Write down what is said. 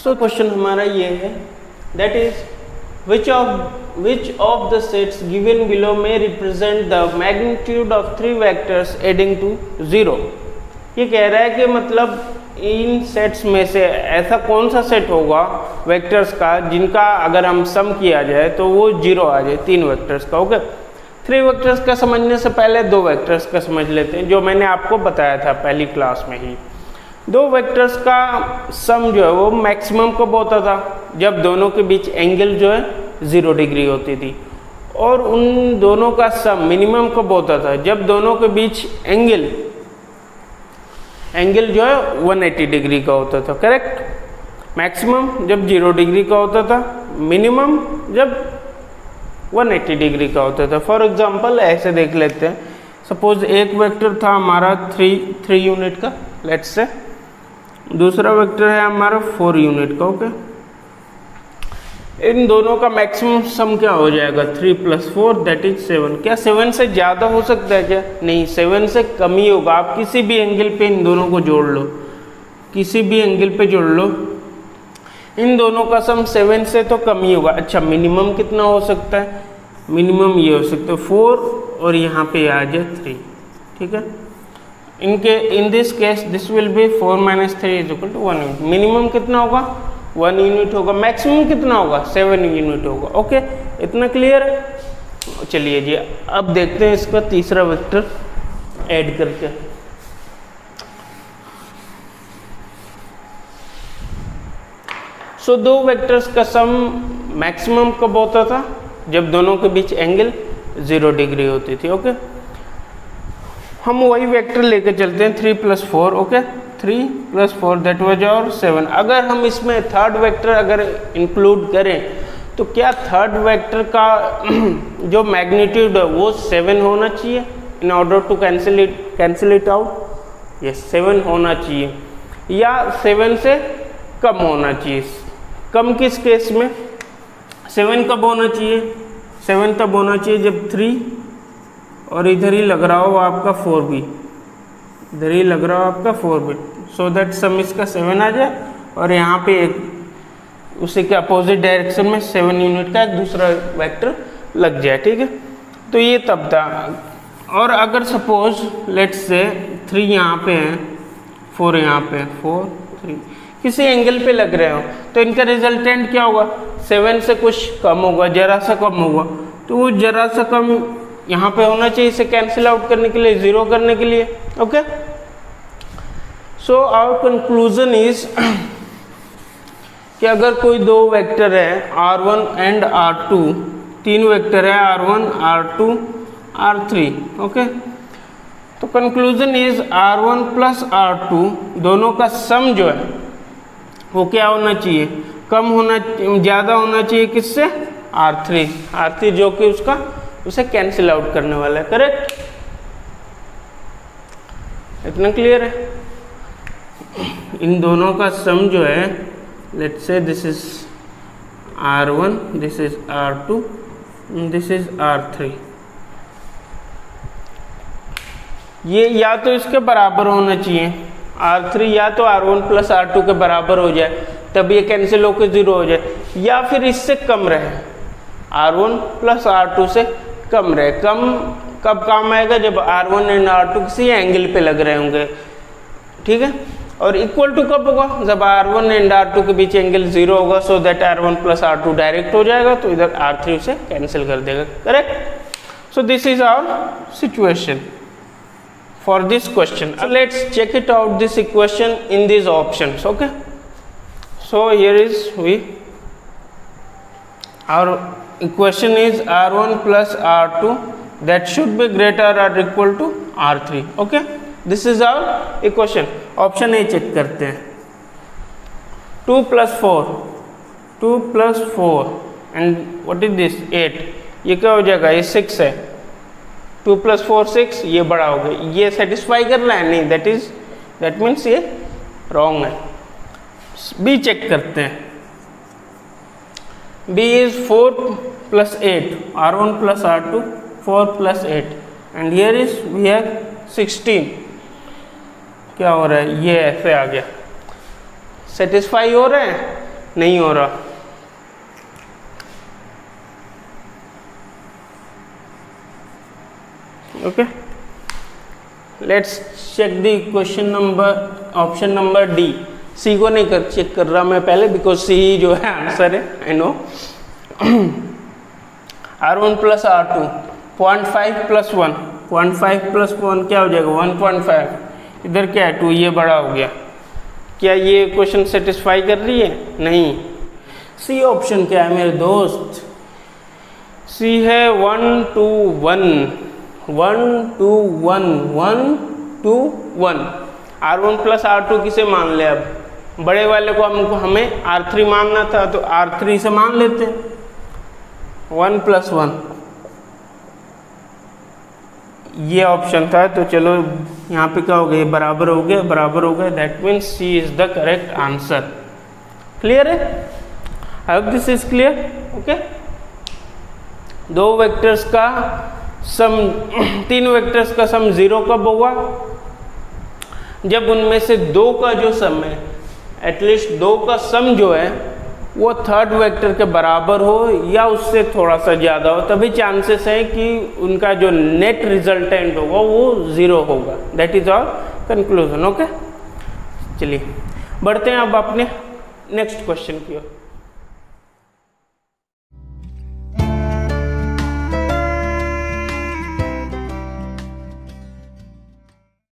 So question हमारा ये है, that is which of the sets given below may represent the magnitude of 3 vectors adding to 0। ये कह रहा है कि मतलब इन सेट्स में से ऐसा कौन सा सेट होगा वेक्टर्स का जिनका अगर हम सम किया जाए तो वो 0 आ जाए, 3 वेक्टर्स का। ओके, 3 वेक्टर्स का समझने से पहले 2 वेक्टर्स का समझ लेते हैं, जो मैंने आपको बताया था पहली क्लास में ही। 2 वेक्टर्स का सम जो है वो मैक्सिमम कब होता था, जब दोनों के बीच एंगल जो है 0 डिग्री होती थी, और उन दोनों का सम मिनिमम कब होता था, जब दोनों के बीच एंगल जो है 180 डिग्री का होता था। करेक्ट। मैक्सिमम जब 0 डिग्री का होता था, मिनिमम जब 180 डिग्री का होता था। फॉर एग्जांपल ऐसे देख लेते हैं, सपोज एक वेक्टर था हमारा 3 यूनिट का, लेट्स से, दूसरा वेक्टर है हमारा 4 यूनिट का। ओके, इन दोनों का मैक्सिमम सम क्या हो जाएगा, 3 + 4 दैट इज 7। क्या 7 से ज़्यादा हो सकता है क्या? नहीं, 7 से कम ही होगा। आप किसी भी एंगल पे इन दोनों को जोड़ लो, किसी भी एंगल पे जोड़ लो, इन दोनों का सम 7 से तो कम ही होगा। अच्छा, मिनिमम कितना हो सकता है? मिनिमम ये हो सकता है 4 और यहाँ पे आ जाए 3। ठीक है, in this case this will be 4 - 3 = 1 unit. Minimum कितना होगा? 1 यूनिट होगा। मैक्सिमम कितना होगा? 7 यूनिट होगा। ओके, इतना क्लियर है? चलिए जी, अब देखते हैं इसका तीसरा वेक्टर ऐड करके। सो 2 वेक्टर्स का सम मैक्सिमम कब होता था, जब दोनों के बीच एंगल 0 डिग्री होती थी। ओके, हम वही वेक्टर लेके चलते हैं 3 + 4। ओके, 3 + 4 दैट वाज और 7। अगर हम इसमें थर्ड वेक्टर अगर इंक्लूड करें तो क्या थर्ड वेक्टर का जो मैग्नीट्यूड है वो 7 होना चाहिए in order to cancel it out? Yes, 7 होना चाहिए, या 7 से कम होना चाहिए। कम किस केस में? 7 कब होना चाहिए? 7 तब होना चाहिए जब 3 और इधर ही लग रहा हो आपका 4 भी, इधर ही लग रहा हो आपका 4 भी, सो दैट सम इसका 7 आ जाए, और यहाँ पे एक उसी के अपोजिट डायरेक्शन में 7 यूनिट का एक दूसरा वेक्टर लग जाए। ठीक है, तो ये तब था। और अगर सपोज लेट्स से 3 यहाँ पे है, 4 यहाँ पे है, 4 3 किसी एंगल पे लग रहे हो, तो इनका रिजल्टेंट क्या होगा? 7 से कुछ कम होगा, जरा सा कम होगा। तो वो जरा सा कम यहाँ पे होना चाहिए, इसे कैंसिल आउट करने के लिए, 0 करने के लिए। Okay, so our conclusion is कि अगर कोई 2 वेक्टर है R1 एंड R2, 3 वेक्टर है R1 R2 R3। ओके, तो कंक्लूजन इज R1 + R2 दोनों का सम जो है वो क्या होना चाहिए? कम होना, ज़्यादा होना चाहिए किससे? R3 जो कि उसे कैंसिल आउट करने वाला है। करेक्ट? इतना क्लियर है? इन दोनों का सम जो है, let's say this is R1, this is R2, this is R3, ये या तो इसके बराबर होना चाहिए, R3 या तो R1 + R2 के बराबर हो जाए, तब ये कैंसिल होकर 0 हो जाए, या फिर इससे कम रहे, R1 + R2 से कम रहे। कम कब काम आएगा? जब R1 एंड R2 किसी एंगल पे लग रहे होंगे। ठीक है, और इक्वल टू कब होगा? जब R1 एंड R2 के बीच एंगल 0 होगा, so that R1 + R2 direct हो जाएगा, तो इधर R3 उसे कैंसिल कर देगा। Correct? So this is our situation for this question. So let's check it out, this equation in these options. Okay, so here is our equation is R1 + R2 that should be greater or equal to R3. Okay, this is our equation. Option A check करते हैं। 2 + 4 and what is this 8, ये क्या हो जाएगा? ये 6 है। 2 + 4 6, ये बड़ा हो गया। ये सेटिस्फाई कर रहा है? नहीं, दैट मीन्स ये रॉन्ग है। बी चेक करते हैं। B is 4 + 8, R1 + R2 4 + 8 and here is we have 16। क्या हो रहा है? ये ऐसे आ गया। सेटिस्फाई हो रहे हैं? नहीं हो रहा। Okay, let's check the question number, option number D. C को नहीं चेक कर रहा मैं पहले, बिकॉज सी जो है आंसर है, I know. R1 plus R2 0.5 plus 1, 0.5 plus 1 क्या हो जाएगा 1.5, इधर क्या है 2, ये बड़ा हो गया। क्या ये क्वेश्चन सेटिस्फाई कर रही है? नहीं। सी ऑप्शन क्या है मेरे दोस्त? सी है 1 to 1, 1 to 1, 1 to 1। R1 plus R2 किसे मान ले? अब बड़े वाले को हमें R3 मानना था, तो R3 से मान लेते हैं। 1 प्लस 1 ये ऑप्शन था, तो चलो यहाँ पे क्या हो गया, बराबर हो गया, बराबर हो गया। That means C is the correct answer. Clear है? I hope this is clear. Okay, दो वेक्टर्स का सम, तीन वेक्टर्स का सम 0 कब होगा? जब उनमें से दो का जो सम है, एटलीस्ट दो का सम जो है वो थर्ड वेक्टर के बराबर हो या उससे थोड़ा सा ज़्यादा हो, तभी चांसेस है कि उनका जो नेट रिजल्टेंट होगा वो 0 होगा। That is our conclusion. Okay, चलिए बढ़ते हैं अब अपने नेक्स्ट क्वेश्चन की ओर।